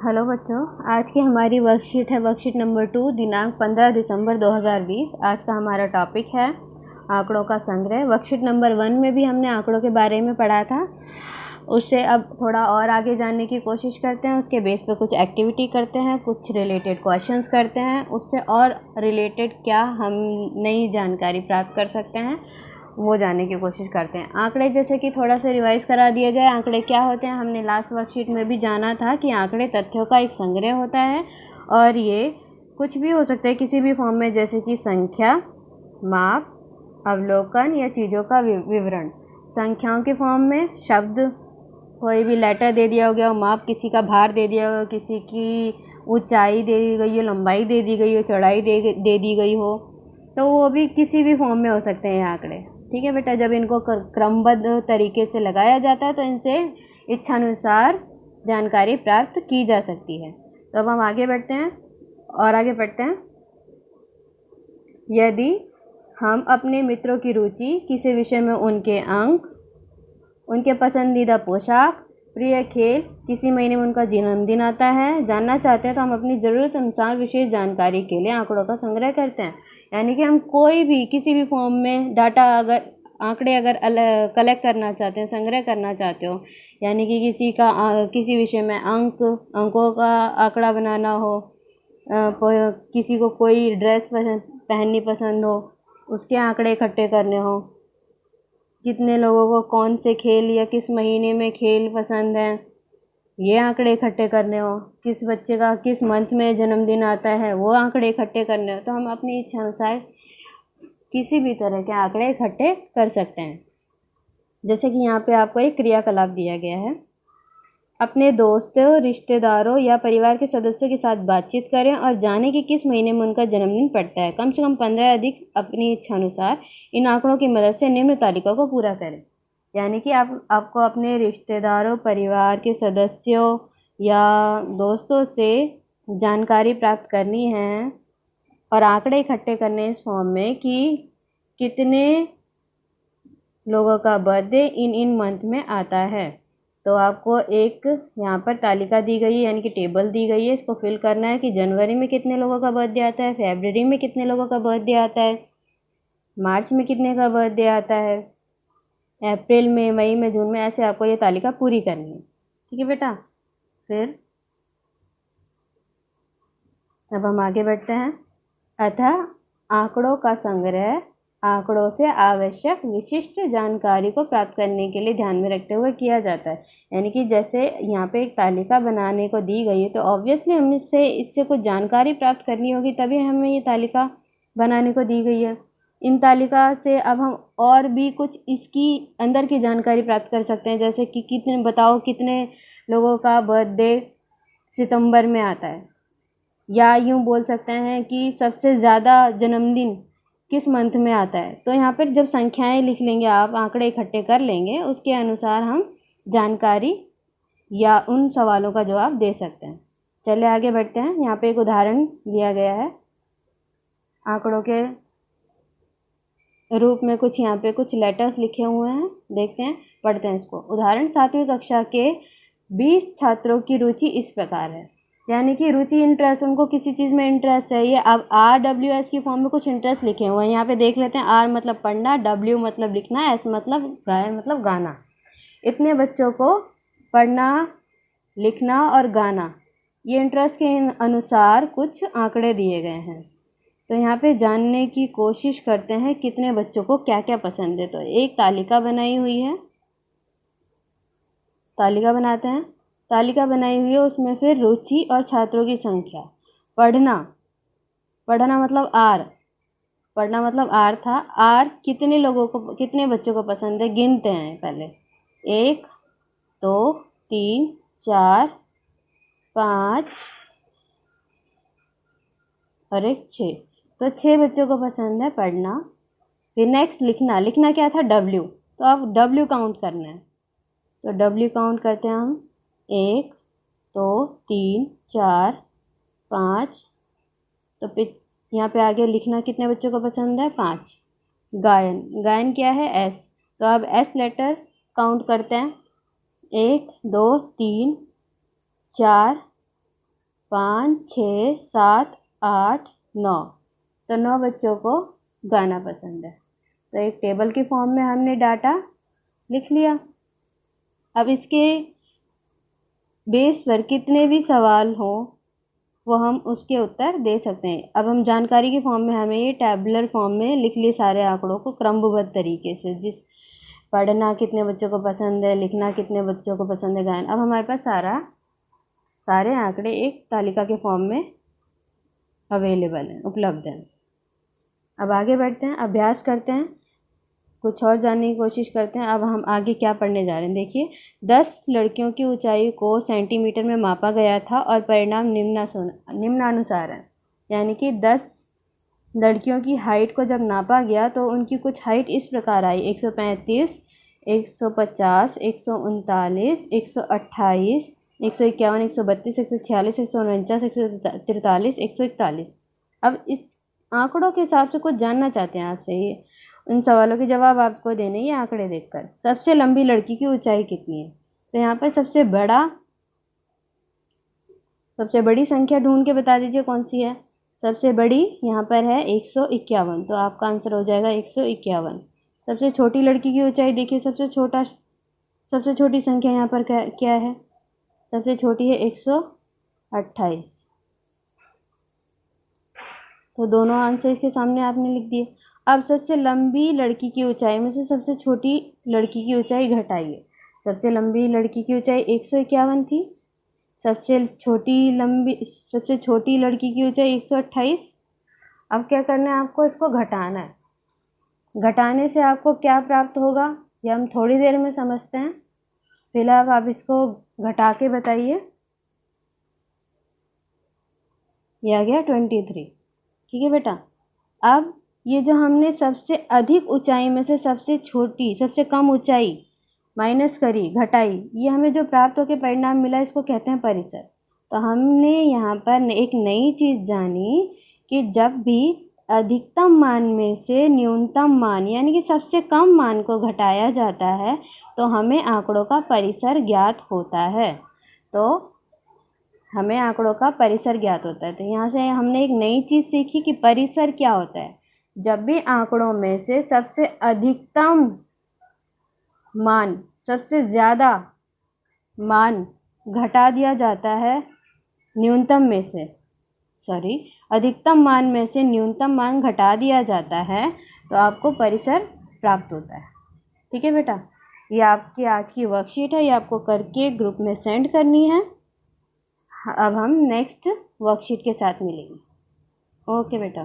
Hello बच्चों, आज की हमारी वर्कशीट है वर्कशीट नंबर 2, दिनांक 15 दिसंबर 2020। आज का हमारा टॉपिक है आंकड़ों का संग्रह। वर्कशीट नंबर 1 में भी हमने आंकड़ों के बारे में पढ़ा था। उससे अब थोड़ा और आगे जानने की कोशिश करते हैं। उसके बेस पर कुछ एक्टिविटी करते हैं, कुछ रिलेटेड क्वेश्चंस करते हैं। उससे और रिलेटेड क्या हम नई जानकारी प्राप्त कर सकते हैं वो जानने की कोशिश करते हैं। आंकड़े जैसे कि थोड़ा सा रिवाइज करा दिया जाए, आंकड़े क्या होते हैं। हमने लास्ट वर्कशीट में भी जाना था कि आंकड़े तथ्यों का एक संग्रह होता है और ये कुछ भी हो सकता है किसी भी फॉर्म में, जैसे कि संख्या, माप, अवलोकन या चीज़ों का विवरण। संख्याओं के फॉर्म में शब्द, कोई भी लेटर दे दिया हो गया हो, माप किसी का भार दे दिया हो, किसी की ऊंचाई दे दी गई हो, लंबाई दे दी गई हो, चौड़ाई दे दी गई हो, तो वो भी किसी भी फॉर्म में हो सकते हैं ये आंकड़े। ठीक है बेटा, जब इनको क्रमबद्ध तरीके से लगाया जाता है तो इनसे इच्छानुसार जानकारी प्राप्त की जा सकती है। तो अब हम आगे बढ़ते हैं और आगे पढ़ते हैं। यदि हम अपने मित्रों की रुचि, किसी विषय में उनके अंक, उनके पसंदीदा पोशाक, प्रिय खेल, किसी महीने में उनका जन्मदिन आता है जानना चाहते हैं, तो हम अपनी ज़रूरत अनुसार विशेष जानकारी के लिए आंकड़ों का संग्रह करते हैं। यानी कि हम कोई भी किसी भी फॉर्म में डाटा, अगर आंकड़े अगर कलेक्ट करना चाहते हैं, संग्रह करना चाहते हो, यानी कि किसी विषय में अंकों का आंकड़ा बनाना हो, किसी को कोई ड्रेस पहननी पसंद हो, उसके आंकड़े इकट्ठे करने हो, कितने लोगों को कौन से खेल या किस महीने में खेल पसंद है, ये आंकड़े इकट्ठे करने हो, किस बच्चे का किस मंथ में जन्मदिन आता है वो आंकड़े इकट्ठे करने हो, तो हम अपनी इच्छा अनुसार किसी भी तरह के आंकड़े इकट्ठे कर सकते हैं। जैसे कि यहाँ पे आपको एक क्रियाकलाप दिया गया है। अपने दोस्तों, रिश्तेदारों या परिवार के सदस्यों के साथ बातचीत करें और जानें कि किस महीने में उनका जन्मदिन पड़ता है। कम से कम 15 अधिक अपनी इच्छानुसार इन आंकड़ों की मदद से निम्न तालिका को पूरा करें। यानी कि आपको अपने रिश्तेदारों, परिवार के सदस्यों या दोस्तों से जानकारी प्राप्त करनी है और आंकड़े इकट्ठे करने इस फॉर्म में कि कितने लोगों का बर्थडे इन मंथ में आता है। तो आपको एक यहाँ पर तालिका दी गई है, यानी कि टेबल दी गई है। इसको फिल करना है कि जनवरी में कितने लोगों का बर्थडे आता है, फरवरी में कितने लोगों का बर्थडे आता है, मार्च में कितने का बर्थडे आता है, अप्रैल में, मई में, जून में, ऐसे आपको ये तालिका पूरी करनी है। ठीक है बेटा। फिर अब हम आगे बढ़ते हैं। अतः आंकड़ों का संग्रह आंकड़ों से आवश्यक विशिष्ट जानकारी को प्राप्त करने के लिए ध्यान में रखते हुए किया जाता है। यानी कि जैसे यहाँ पे एक तालिका बनाने को दी गई है, तो ऑब्वियसली हमें इससे कुछ जानकारी प्राप्त करनी होगी, तभी हमें ये तालिका बनाने को दी गई है। इन तालिका से अब हम और भी कुछ इसकी अंदर की जानकारी प्राप्त कर सकते हैं, जैसे कि कितने लोगों का बर्थडे सितंबर में आता है, या यूँ बोल सकते हैं कि सबसे ज़्यादा जन्मदिन किस मंथ में आता है। तो यहाँ पर जब संख्याएं लिख लेंगे, आप आंकड़े इकट्ठे कर लेंगे, उसके अनुसार हम जानकारी या उन सवालों का जवाब दे सकते हैं। चलिए आगे बढ़ते हैं। यहाँ पे एक उदाहरण दिया गया है आंकड़ों के रूप में। यहाँ पे कुछ लेटर्स लिखे हुए हैं, देखते हैं, पढ़ते हैं इसको। उदाहरण, 7वीं कक्षा के 20 छात्रों की रुचि इस प्रकार है। यानी कि रुचि, इंटरेस्ट, उनको किसी चीज़ में इंटरेस्ट है। ये अब RWS की फॉर्म में कुछ इंटरेस्ट लिखे हुए हैं। यहाँ पे देख लेते हैं। R मतलब पढ़ना, W मतलब लिखना, S मतलब गाना। इतने बच्चों को पढ़ना, लिखना और गाना, ये इंटरेस्ट के अनुसार कुछ आंकड़े दिए गए हैं। तो यहाँ पे जानने की कोशिश करते हैं कितने बच्चों को क्या क्या पसंद है। तो एक तालिका बनाई हुई है, तालिका बनाते हैं। तालिका बनाई हुई है, उसमें फिर रुचि और छात्रों की संख्या। पढ़ना मतलब R, पढ़ना मतलब R था। R कितने बच्चों को पसंद है, गिनते हैं पहले। 1 2 3 4 5 और 6। तो 6 बच्चों को पसंद है पढ़ना। फिर नेक्स्ट लिखना क्या था, W। तो अब W काउंट करना है, तो W काउंट करते हैं हम। 1 2 3 4 5। तो फिर यहाँ पे आगे लिखना कितने बच्चों को पसंद है, 5। गायन क्या है, S। तो अब S लेटर काउंट करते हैं। 1 2 3 4 5, 6, 7, 8, 9। तो 9 बच्चों को गाना पसंद है। तो एक टेबल के फॉर्म में हमने डाटा लिख लिया। अब इसके बेस पर कितने भी सवाल हों वो हम उसके उत्तर दे सकते हैं। अब हम जानकारी के फॉर्म में हमें ये टैबुलर फॉर्म में लिख लिए सारे आंकड़ों को क्रमबद्ध तरीके से, जिस पढ़ना कितने बच्चों को पसंद है, लिखना कितने बच्चों को पसंद है, गायन। अब हमारे पास सारे आंकड़े एक तालिका के फॉर्म में अवेलेबल हैं, उपलब्ध हैं। अब आगे बढ़ते हैं, अभ्यास करते हैं, कुछ और जानने की कोशिश करते हैं। अब हम आगे क्या पढ़ने जा रहे हैं, देखिए। 10 लड़कियों की ऊंचाई को सेंटीमीटर में मापा गया था और परिणाम निम्नानुसार है। यानी कि 10 लड़कियों की हाइट को जब नापा गया तो उनकी कुछ हाइट इस प्रकार आई: 135, 150, 139, 128, 151, 132, 146, 149, 143, 141। अब इस आंकड़ों के हिसाब से कुछ जानना चाहते हैं आपसे, ये उन सवालों के जवाब आपको देने ये आंकड़े देखकर। सबसे लंबी लड़की की ऊंचाई कितनी है? तो यहाँ पर सबसे बड़ी संख्या ढूंढ के बता दीजिए कौन सी है। सबसे बड़ी यहाँ पर है 151, तो आपका आंसर हो जाएगा 151। सबसे छोटी लड़की की ऊंचाई देखिए, सबसे छोटी संख्या यहाँ पर क्या है? सबसे छोटी है 128। तो दोनों आंसर इसके सामने आपने लिख दिए। अब सबसे लंबी लड़की की ऊंचाई में से सबसे छोटी लड़की की ऊंचाई घटाइए। सबसे लंबी लड़की की ऊंचाई 151 थी, सबसे छोटी लड़की की ऊंचाई 128। अब क्या करना है आपको? इसको घटाना है। घटाने से आपको क्या प्राप्त होगा ये हम थोड़ी देर में समझते हैं। फिलहाल आप इसको घटा के बताइए। ये आ गया 23। ठीक है बेटा। अब ये जो हमने सबसे अधिक ऊंचाई में से सबसे कम ऊंचाई माइनस करी, घटाई, ये हमें जो प्राप्त होकर परिणाम मिला इसको कहते हैं परिसर। तो हमने यहाँ पर एक नई चीज़ जानी कि जब भी अधिकतम मान में से न्यूनतम मान यानी कि सबसे कम मान को घटाया जाता है तो हमें आंकड़ों का परिसर ज्ञात होता है। तो यहाँ से हमने एक नई चीज़ सीखी कि परिसर क्या होता है। जब भी आंकड़ों में से सबसे अधिकतम मान, सबसे ज़्यादा मान घटा दिया जाता है अधिकतम मान में से न्यूनतम मान घटा दिया जाता है तो आपको परिसर प्राप्त होता है। ठीक है बेटा। ये आपकी आज की वर्कशीट है, ये आपको करके ग्रुप में सेंड करनी है। अब हम नेक्स्ट वर्कशीट के साथ मिलेंगे। ओके बेटा।